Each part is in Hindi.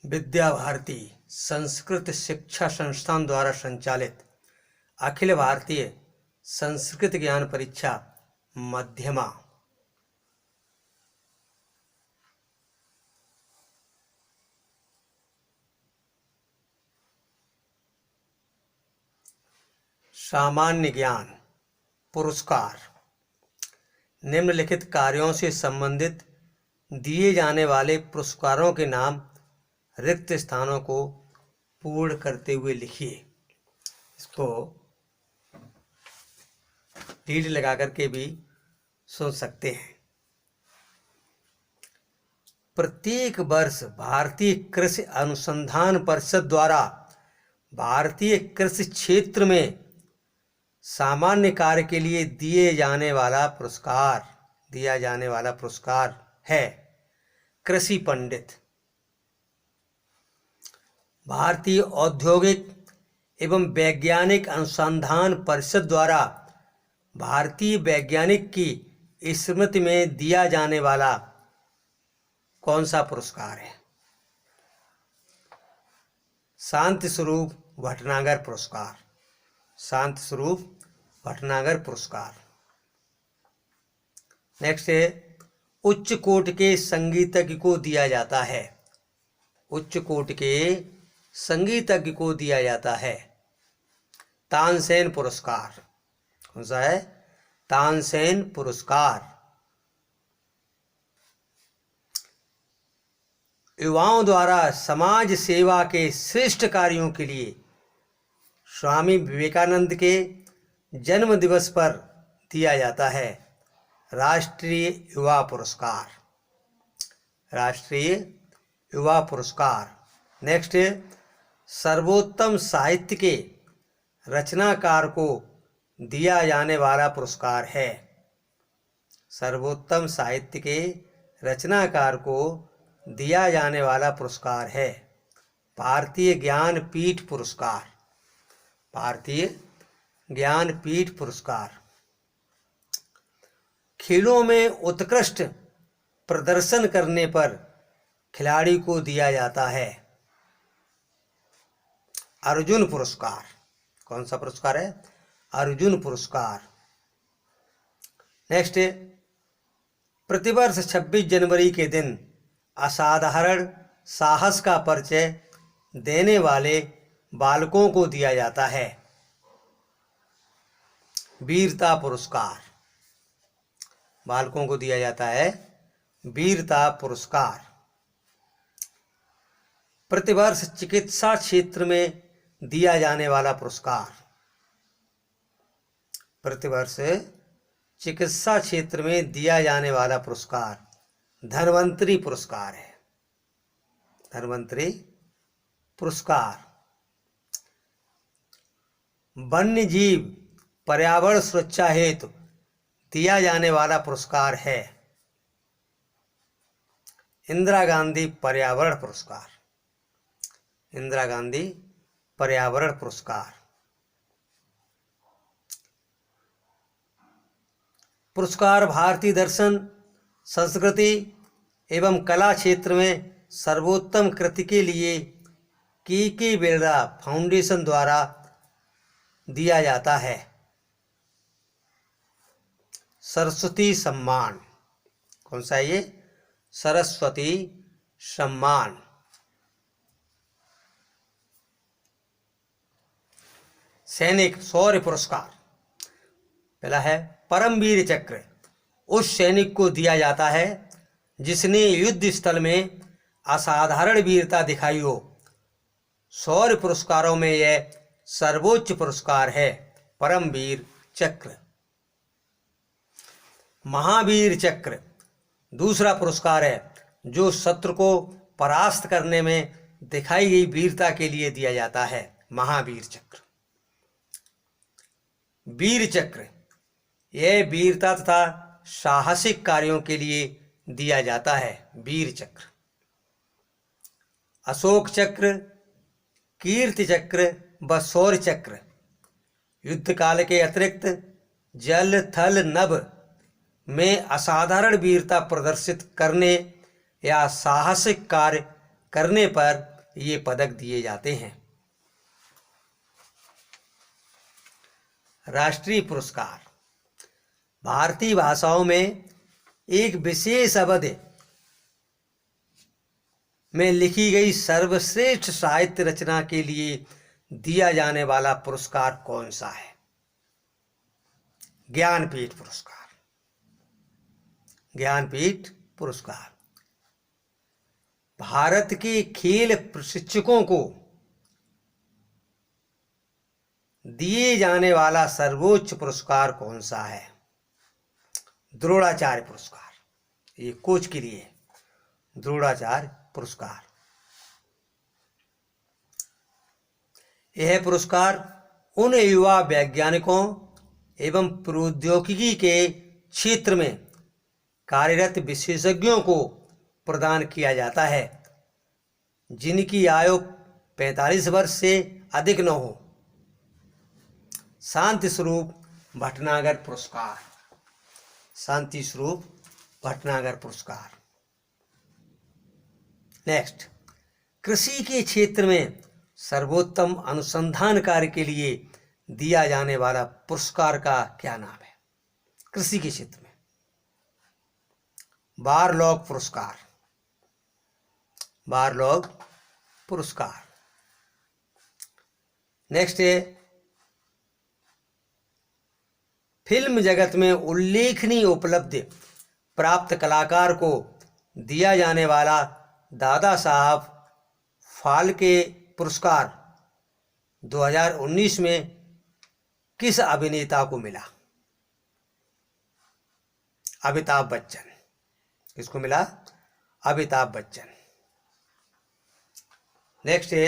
विद्या भारती संस्कृत शिक्षा संस्थान द्वारा संचालित अखिल भारतीय संस्कृत ज्ञान परीक्षा मध्यमा सामान्य ज्ञान पुरस्कार निम्नलिखित कार्यों से संबंधित दिए जाने वाले पुरस्कारों के नाम रिक्त स्थानों को पूर्ण करते हुए लिखिए। इसको लीड लगा करके भी सुन सकते हैं। प्रत्येक वर्ष भारतीय कृषि अनुसंधान परिषद द्वारा भारतीय कृषि क्षेत्र में सामान्य कार्य के लिए दिया जाने वाला पुरस्कार है कृषि पंडित। भारतीय औद्योगिक एवं वैज्ञानिक अनुसंधान परिषद द्वारा भारतीय वैज्ञानिक की स्मृति में दिया जाने वाला कौन सा पुरस्कार है? शांति स्वरूप भटनागर पुरस्कार। शांति स्वरूप भटनागर पुरस्कार। नेक्स्ट है उच्च कोटि के संगीतज्ञ को दिया जाता है। उच्च कोटि के संगीतज्ञ को दिया जाता है तानसेन पुरस्कार। कौन सा है? तानसेन पुरस्कार। युवाओं द्वारा समाज सेवा के श्रेष्ठ कार्यों के लिए स्वामी विवेकानंद के जन्म दिवस पर दिया जाता है राष्ट्रीय युवा पुरस्कार। राष्ट्रीय युवा पुरस्कार। नेक्स्ट सर्वोत्तम साहित्य के रचनाकार को दिया जाने वाला पुरस्कार है। सर्वोत्तम साहित्य के रचनाकार को दिया जाने वाला पुरस्कार है भारतीय ज्ञानपीठ पुरस्कार। भारतीय ज्ञानपीठ पुरस्कार। खेलों में उत्कृष्ट प्रदर्शन करने पर खिलाड़ी को दिया जाता है अर्जुन पुरस्कार। कौन सा पुरस्कार है? अर्जुन पुरस्कार। नेक्स्ट प्रतिवर्ष 26 जनवरी के दिन असाधारण साहस का परिचय देने वाले बालकों को दिया जाता है वीरता पुरस्कार। बालकों को दिया जाता है वीरता पुरस्कार। प्रतिवर्ष चिकित्सा क्षेत्र में दिया जाने वाला पुरस्कार। प्रतिवर्ष चिकित्सा क्षेत्र में दिया जाने वाला पुरस्कार धन्वंतरी पुरस्कार है। धन्वंतरी पुरस्कार। वन्य जीव पर्यावरण सुरक्षा हेतु दिया जाने वाला पुरस्कार है इंदिरा गांधी पर्यावरण पुरस्कार। इंदिरा गांधी पर्यावरण पुरस्कार। पुरस्कार भारतीय दर्शन संस्कृति एवं कला क्षेत्र में सर्वोत्तम कृति के लिए के बिरला फाउंडेशन द्वारा दिया जाता है सरस्वती सम्मान। कौन सा है ये? सरस्वती सम्मान। सैनिक शौर्य पुरस्कार। पहला है परमवीर चक्र। उस सैनिक को दिया जाता है जिसने युद्ध स्थल में असाधारण वीरता दिखाई हो। शौर्य पुरस्कारों में यह सर्वोच्च पुरस्कार है परमवीर चक्र। महावीर चक्र दूसरा पुरस्कार है जो शत्रु को परास्त करने में दिखाई गई वीरता के लिए दिया जाता है महावीर चक्र। वीर चक्र यह वीरता तथा साहसिक कार्यों के लिए दिया जाता है वीर चक्र। अशोक चक्र, कीर्ति चक्र व शौर्य चक्र युद्ध काल के अतिरिक्त जल थल नभ में असाधारण वीरता प्रदर्शित करने या साहसिक कार्य करने पर ये पदक दिए जाते हैं। राष्ट्रीय पुरस्कार भारतीय भाषाओं में एक विशेष अवधि में लिखी गई सर्वश्रेष्ठ साहित्य रचना के लिए दिया जाने वाला पुरस्कार कौन सा है? ज्ञानपीठ पुरस्कार। ज्ञानपीठ पुरस्कार भारत के खेल प्रशिक्षकों को दिए जाने वाला सर्वोच्च पुरस्कार कौन सा है? द्रोणाचार्य पुरस्कार। ये कोच के लिए द्रोणाचार्य पुरस्कार। यह पुरस्कार उन युवा वैज्ञानिकों एवं प्रौद्योगिकी के क्षेत्र में कार्यरत विशेषज्ञों को प्रदान किया जाता है जिनकी आयु 45 वर्ष से अधिक न हो। शांति स्वरूप भटनागर पुरस्कार। शांति स्वरूप भटनागर पुरस्कार। नेक्स्ट, कृषि के क्षेत्र में सर्वोत्तम अनुसंधान कार्य के लिए दिया जाने वाला पुरस्कार का क्या नाम है? कृषि के क्षेत्र में बारलॉग पुरस्कार। बारलॉग पुरस्कार। नेक्स्ट है, फिल्म जगत में उल्लेखनीय उपलब्धि प्राप्त कलाकार को दिया जाने वाला दादा साहब फाल्के पुरस्कार 2019 में किस अभिनेता को मिला? अमिताभ बच्चन। किसको मिला? अमिताभ बच्चन। नेक्स्ट है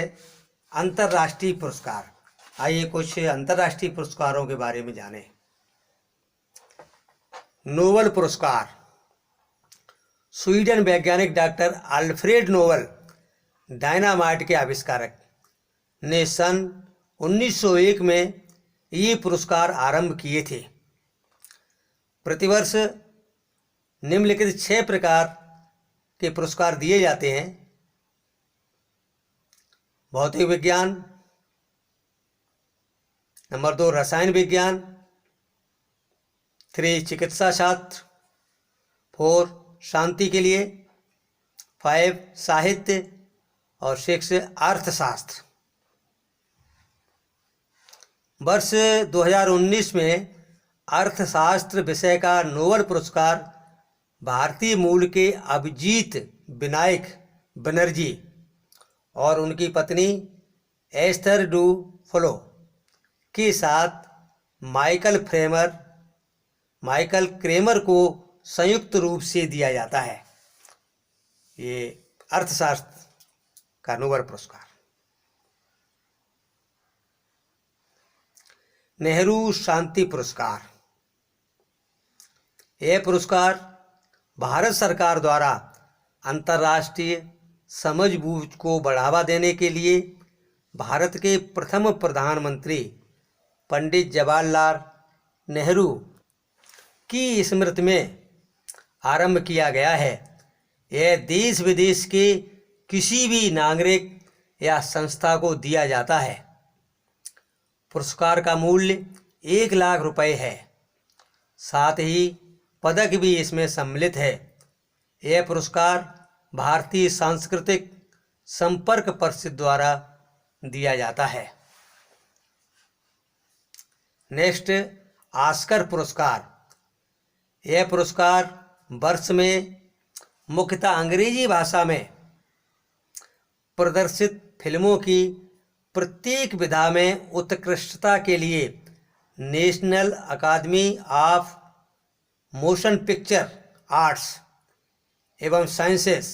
अंतर्राष्ट्रीय पुरस्कार। आइए कुछ अंतर्राष्ट्रीय पुरस्कारों के बारे में जानें। नोबेल पुरस्कार। स्वीडन वैज्ञानिक डॉक्टर अल्फ्रेड नोबेल डायनामाइट के आविष्कारक ने सन 1901 में ये पुरस्कार आरंभ किए थे। प्रतिवर्ष निम्नलिखित 6 प्रकार के पुरस्कार दिए जाते हैं। भौतिक विज्ञान, नंबर 2 रसायन विज्ञान, 3 चिकित्सा शास्त्र, 4 शांति के लिए, 5 साहित्य और 6 अर्थशास्त्र। वर्ष 2019 में अर्थशास्त्र विषय का नोबेल पुरस्कार भारतीय मूल के अभिजीत विनायक बनर्जी और उनकी पत्नी एस्थर डू फ्लो के साथ माइकल क्रेमर को संयुक्त रूप से दिया जाता है। ये अर्थशास्त्र का नोबेल पुरस्कार। नेहरू शांति पुरस्कार। यह पुरस्कार भारत सरकार द्वारा अंतर्राष्ट्रीय समझबूझ को बढ़ावा देने के लिए भारत के प्रथम प्रधानमंत्री पंडित जवाहरलाल नेहरू की स्मृति में आरंभ किया गया है। यह देश विदेश के किसी भी नागरिक या संस्था को दिया जाता है। पुरस्कार का मूल्य 1 लाख रुपए है। साथ ही पदक भी इसमें सम्मिलित है। यह पुरस्कार भारतीय सांस्कृतिक संपर्क परिषद द्वारा दिया जाता है। नेक्स्ट, ऑस्कर पुरस्कार। यह पुरस्कार वर्ष में मुख्यतः अंग्रेजी भाषा में प्रदर्शित फिल्मों की प्रत्येक विधा में उत्कृष्टता के लिए national academy of motion picture arts एवं साइंसेस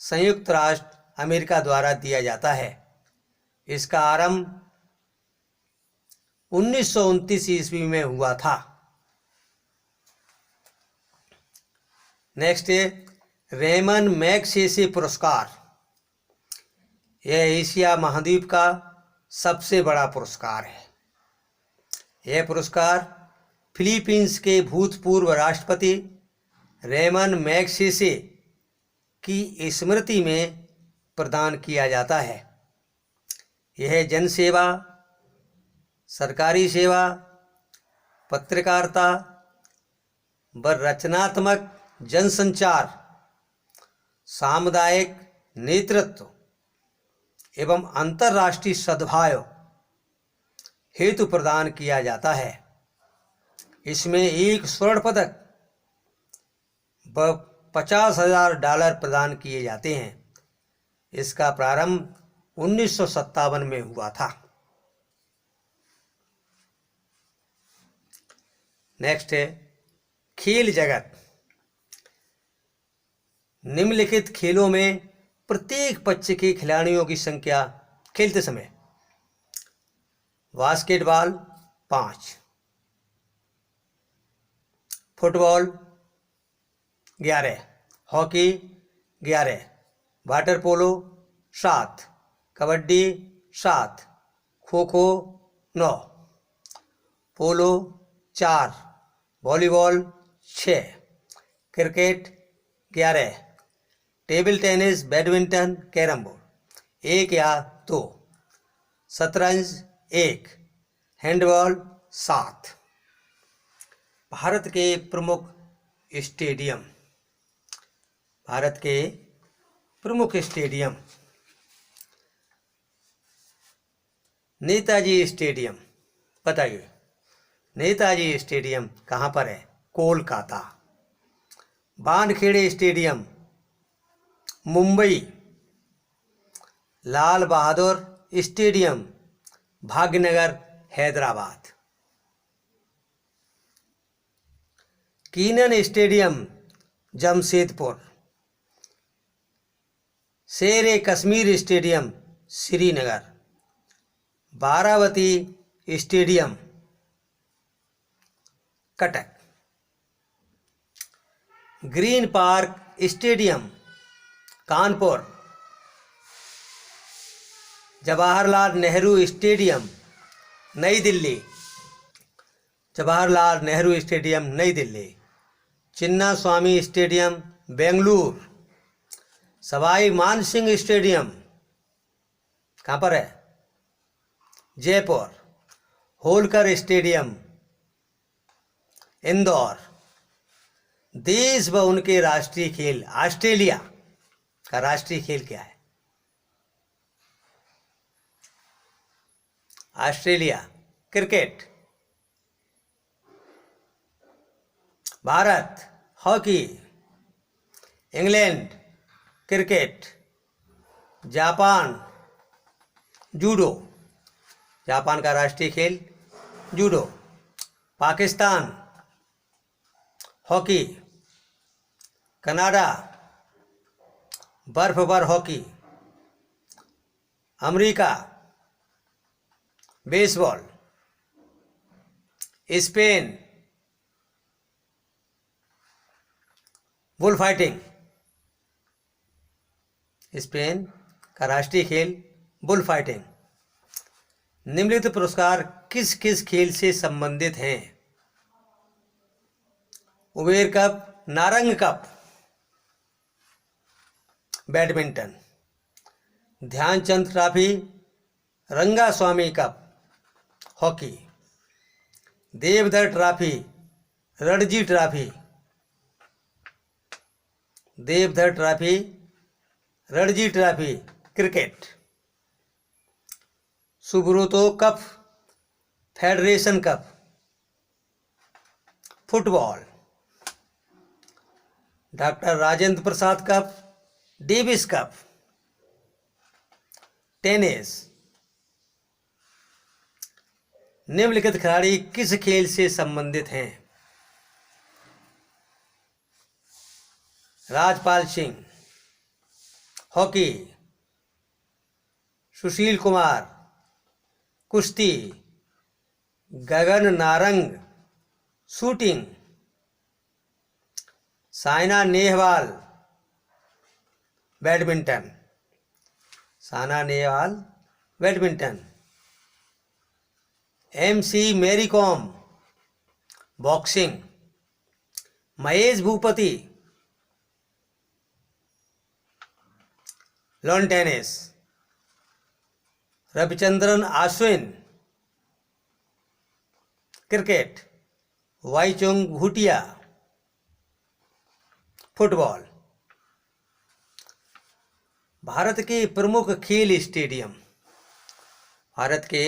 संयुक्त राष्ट्र अमेरिका द्वारा दिया जाता है। इसका आरंभ 1929 ईस्वी में हुआ था। नेक्स्ट है रेमन मैगसेसे पुरस्कार। यह एशिया महाद्वीप का सबसे बड़ा पुरस्कार है। यह पुरस्कार फिलीपींस के भूतपूर्व राष्ट्रपति रेमन मैगसेसे की स्मृति में प्रदान किया जाता है। यह जन सेवा, सरकारी सेवा, पत्रकारिता व रचनात्मक जनसंचार, सामुदायिक नेतृत्व एवं अंतर्राष्ट्रीय सद्भाव हेतु प्रदान किया जाता है। इसमें एक स्वर्ण पदक व $50,000 प्रदान किए जाते हैं। इसका प्रारंभ 1957 में हुआ था। नेक्स्ट है खेल जगत। निम्नलिखित खेलों में प्रत्येक पक्ष के खिलाड़ियों की संख्या खेलते समय: basketball 5, football 11, hockey 11, water polo 7, kabaddi 7, kho kho 9, पोलो 4, volleyball 6, cricket 11, table tennis, badminton, carrom board 1 या 2, शतरंज 1, हैंडबॉल 7। भारत के प्रमुख स्टेडियम। भारत के प्रमुख स्टेडियम: नेताजी स्टेडियम। बताइए, नेताजी स्टेडियम कहाँ पर है? Kolkata. Wankhede stadium, Mumbai. Lal Bahadur stadium, Bhagyanagar, Hyderabad. Keenan stadium, Jamshedpur. Sher Kashmir stadium, Srinagar. Barabati stadium, Cuttack. Green park stadium, Kanpur. Jawaharlal Nehru stadium, New Delhi. Jawaharlal Nehru stadium, New Delhi. Chinnaswamy stadium, Bengaluru. Sawai Mansingh stadium कहाँ पर है? जयपुर। होलकर स्टेडियम, इंदौर। देश व उनके राष्ट्रीय खेल। ऑस्ट्रेलिया का राष्ट्रीय खेल क्या है? Australia, cricket. Bharat, hockey. England, cricket. Japan, judo. Japan का राष्ट्रीय खेल जूडो। पाकिस्तान, हॉकी। कनाडा, बर्फ पर hockey. America, baseball. Spain, bull fighting. Spain का राष्ट्रीय खेल बुल फाइटिंग। निम्नलिखित पुरस्कार किस किस खेल से संबंधित हैं? Uber cup, Narang cup, badminton. Dhyanchand trophy, Rangaswamy cup, hockey. Deodhar trophy, Ranji trophy. Deodhar trophy, Ranji trophy, cricket. Subroto cup, federation cup, football. Doctor Rajendra Prasad cup, Davis cup, tennis. निम्नलिखित खिलाड़ी किस खेल से संबंधित हैं? राजपाल सिंह, हॉकी। सुशील कुमार, कुश्ती। Gagan Narang, shooting. Saina Nehwal, badminton. Saina Nehwal, badminton. MC Mary Kom, boxing. Mahesh Bhupathi, lawn tennis, Ravichandran Ashwin. Cricket, Baichung Bhutia. Football. Bharat के प्रमुख खेल स्टेडियम। भारत के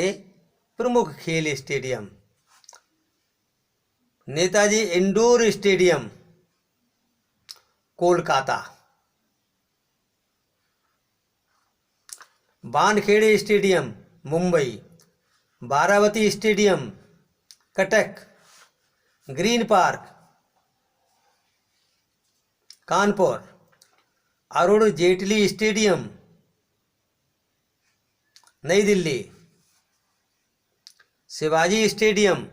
प्रमुख खेल stadium. Netaji indoor stadium, Kolkata. Wankhede stadium, Mumbai. Barabati stadium, Cuttack. Green park, Kanpur. Arun Jaitley stadium, New Delhi. Shivaji stadium,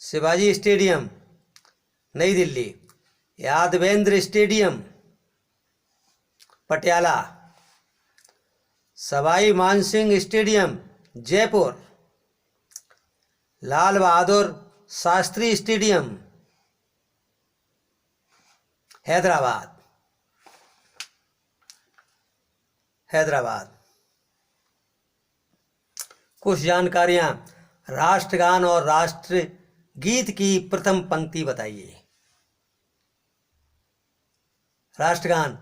Shivaji stadium, New Delhi. Yadavindra stadium, Patiala. Sawai Mansingh stadium, Jaipur. Lal Bahadur Shastri stadium, Hyderabad. Hyderabad. कुछ जानकारियां। राष्ट्रगान और राष्ट्र गीत की प्रथम पंक्ति बताइए। राष्ट्रगान,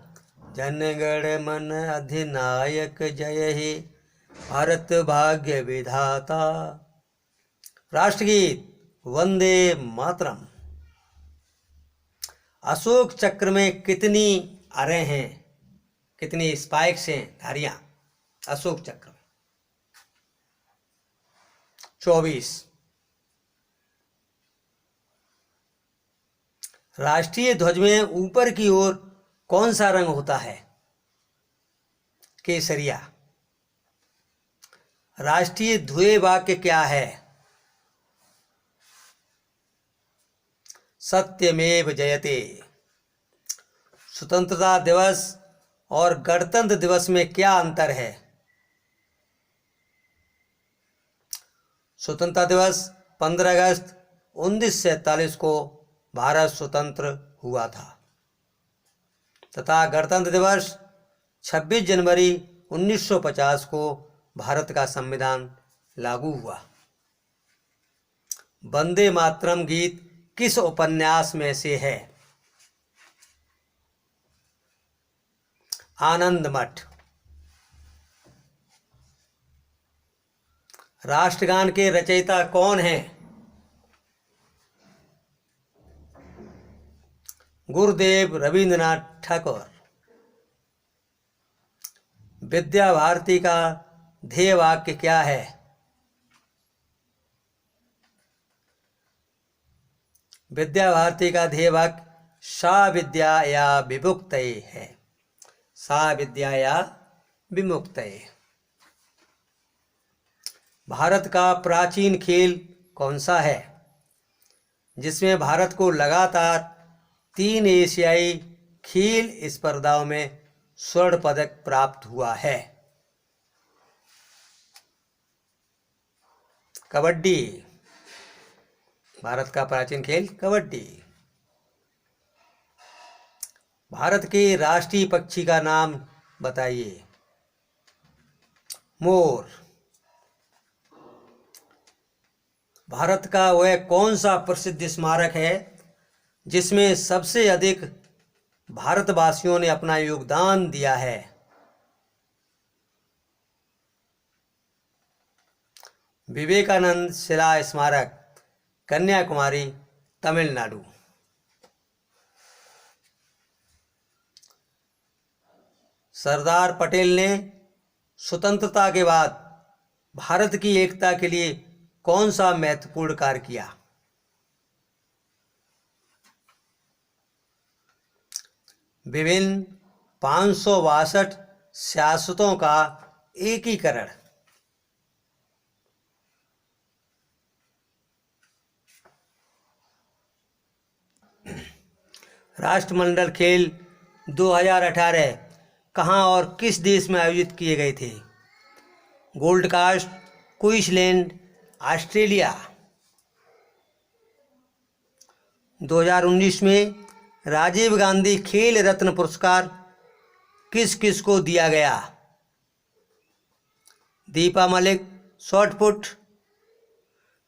जनगण मन अधिनायक जय हे, भारत भाग्य विधाता। राष्ट्रगीत, वंदे मातरम। अशोक चक्र में कितनी अरें हैं, कितनी स्पाइक्स हैं, धारियां अशोक चक्र में? 24। राष्ट्रीय ध्वज में ऊपर की ओर कौन सा रंग होता है? केसरिया। राष्ट्रीय ध्येय वाक्य क्या है? सत्यमेव जयते। स्वतंत्रता दिवस और गणतंत्र दिवस में क्या अंतर है? स्वतंत्रता दिवस 15 अगस्त 1947 को भारत स्वतंत्र हुआ था तथा गणतंत्र दिवस 26 जनवरी 1950 को भारत का संविधान लागू हुआ। वंदे मातरम गीत किस उपन्यास में से है? आनंद मठ। राष्ट्रगान के रचयिता कौन हैं? गुरुदेव रविंद्रनाथ ठाकुर। विद्या भारती का ध्येय वाक्य क्या है? विद्या भारती का ध्येय वाक्य सा विद्या या विमुक्तये है। सा विद्या या विमुक्तये। भारत का प्राचीन खेल कौन सा है जिसमें भारत को लगातार 3 एशियाई खेल स्पर्धाओं में स्वर्ण पदक प्राप्त हुआ है? कबड्डी। भारत का प्राचीन खेल कबड्डी। भारत के राष्ट्रीय पक्षी का नाम बताइए। मोर। भारत का वह कौन सा प्रसिद्ध स्मारक है जिसमें सबसे अधिक भारतवासियों ने अपना योगदान दिया है? विवेकानंद शिला स्मारक, कन्याकुमारी, तमिलनाडु। सरदार पटेल ने स्वतंत्रता के बाद भारत की एकता के लिए कौन सा महत्वपूर्ण कार्य किया? विभिन्न 562 सियासतों का एकीकरण। राष्ट्रमंडल खेल 2018 कहाँ और किस देश में आयोजित किए गए थे? Gold cast, Queensland, Australia. 2019 में राजीव गांधी खेल रत्न पुरस्कार किस किस को दिया गया? दीपा मलिक शॉट पुट,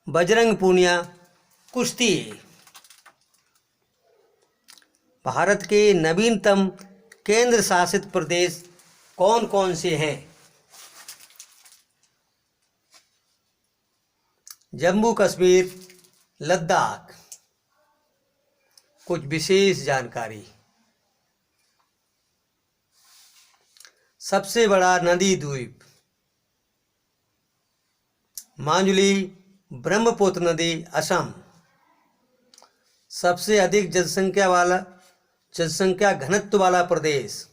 बजरंग पूनिया कुश्ती। भारत के नवीनतम केंद्र शासित प्रदेश कौन कौन से हैं? जम्मू कश्मीर, लद्दाख। कुछ विशेष जानकारी। सबसे बड़ा नदी द्वीप माजुली, ब्रह्मपुत्र नदी, असम। सबसे अधिक जनसंख्या घनत्व वाला प्रदेश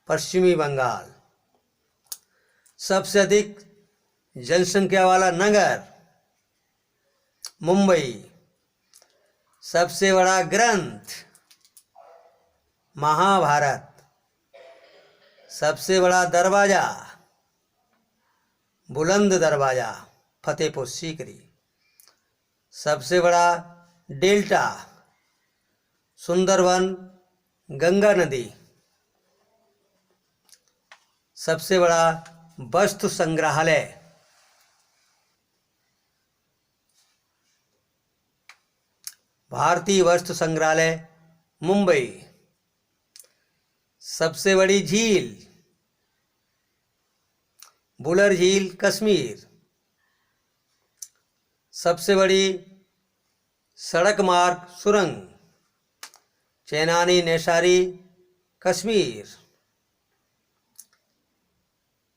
पश्चिमी बंगाल। सबसे अधिक जनसंख्या वाला नगर मुंबई। सबसे बड़ा ग्रंथ महाभारत। सबसे बड़ा दरवाजा बुलंद दरवाजा फतेहपुर सीकरी। सबसे बड़ा डेल्टा सुंदरवन, गंगा नदी। सबसे बड़ा वस्तु संग्रहालय भारतीय वस्तु संग्रहालय मुंबई। सबसे बड़ी झील बुलर झील, कश्मीर। सबसे बड़ी सड़क मार्ग सुरंग चेनानी नेशारी, कश्मीर।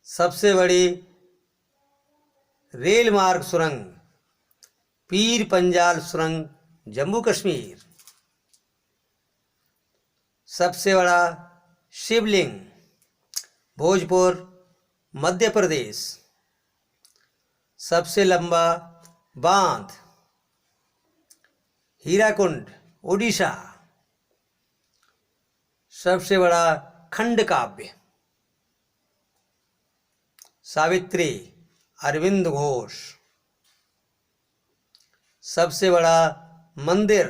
सबसे बड़ी रेल मार्ग सुरंग पीर पंजाल सुरंग, जम्मू कश्मीर। सबसे बड़ा शिवलिंग भोजपुर, मध्य प्रदेश। सबसे लंबा बांध हीराकुंड, ओडिशा। सबसे बड़ा खंड काव्य सावित्री, अरविंद घोष। सबसे बड़ा मंदिर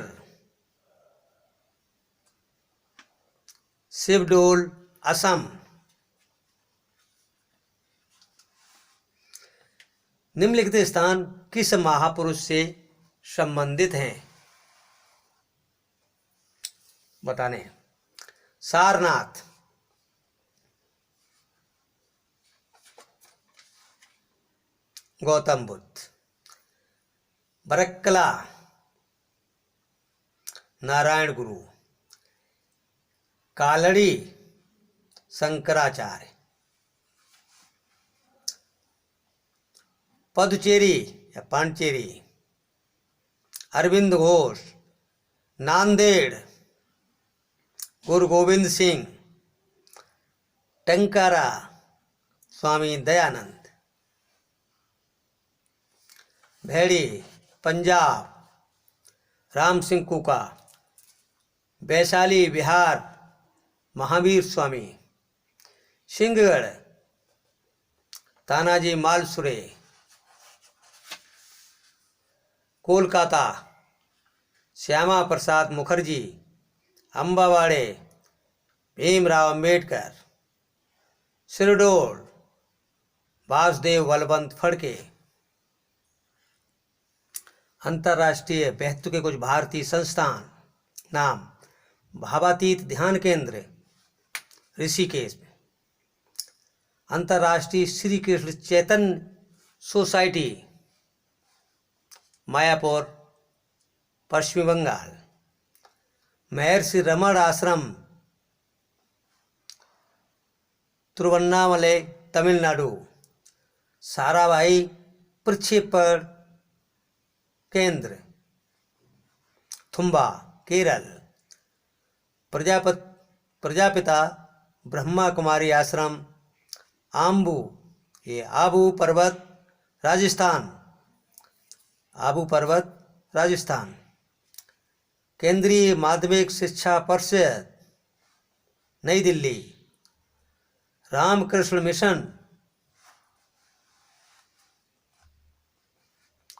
शिवडोल, असम। निम्नलिखित स्थान किस महापुरुष से संबंधित हैं? बताने। सारनाथ, गौतम बुद्ध। बरक्कला, नारायण गुरु। कालड़ी, शंकराचार्य। पदुचेरी या पांडिचेरी, अरविंद घोष। नांदेड़, गुरु गोविंद सिंह। टंकारा, स्वामी दयानंद। भेड़ी, पंजाब, राम सिंह कुका। वैशाली, बिहार, महावीर स्वामी। सिंहगढ़, तानाजी मालसुरे। कोलकाता, श्यामा प्रसाद मुखर्जी। अम्बावाड़े, भीमराव अंबेडकर। सिरडोल, वासुदेव बलवंत फड़के। अंतर्राष्ट्रीय महत्व के कुछ भारतीय संस्थान नाम भावातीत ध्यान केंद्र ऋषिकेश में। अंतर्राष्ट्रीय श्री कृष्ण चैतन्य सोसाइटी मायापुर, पश्चिमी बंगाल। महर्षि रमण आश्रम तिरुवन्नामलई, तमिलनाडु। साराभाई प्रक्षेपण केंद्र थुम्बा, केरल। प्रजापिता ब्रह्मा कुमारी आश्रम आम्बू, ये आबू पर्वत, राजस्थान। आबू पर्वत, राजस्थान। केंद्रीय माध्यमिक शिक्षा परिषद Nai Delhi. Ramakrishna mission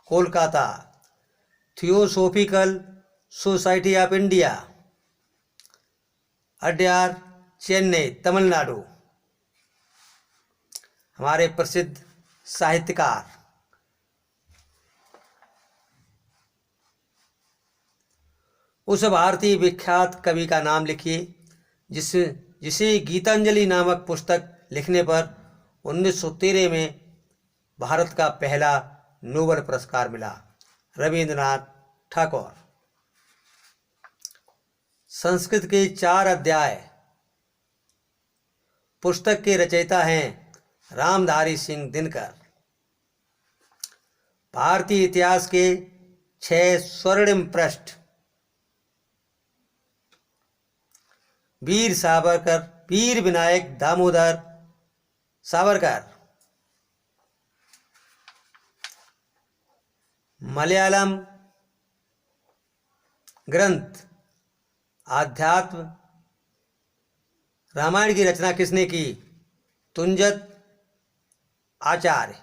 Kolkata. Theosophical society of India Adyar, Chennai, Tamil Nadu. हमारे प्रसिद्ध साहित्यकार उस भारतीय विख्यात कवि का नाम लिखिए जिसे गीतांजलि नामक पुस्तक लिखने पर 1913 में भारत का पहला नोबेल पुरस्कार मिला। रविंद्रनाथ ठाकुर। संस्कृत के 4 अध्याय पुस्तक के रचयिता हैं रामधारी सिंह दिनकर। भारतीय इतिहास के 6 स्वर्णिम पृष्ठ वीर सावरकर, वीर विनायक दामोदर सावरकर। मलयालम ग्रंथ आध्यात्म रामायण की रचना किसने की? तुंजत आचार्य।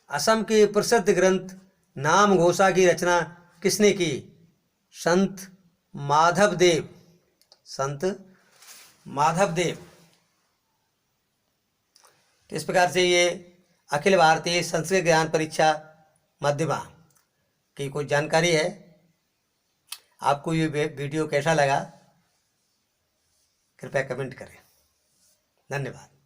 असम के प्रसिद्ध ग्रंथ नामघोषा की रचना किसने की? संत माधवदेव। संत माधवदेव। इस प्रकार से ये अखिल भारतीय संस्कृत ज्ञान परीक्षा मध्यमा की कुछ जानकारी है। आपको ये वीडियो कैसा लगा कृपया कमेंट करें। धन्यवाद।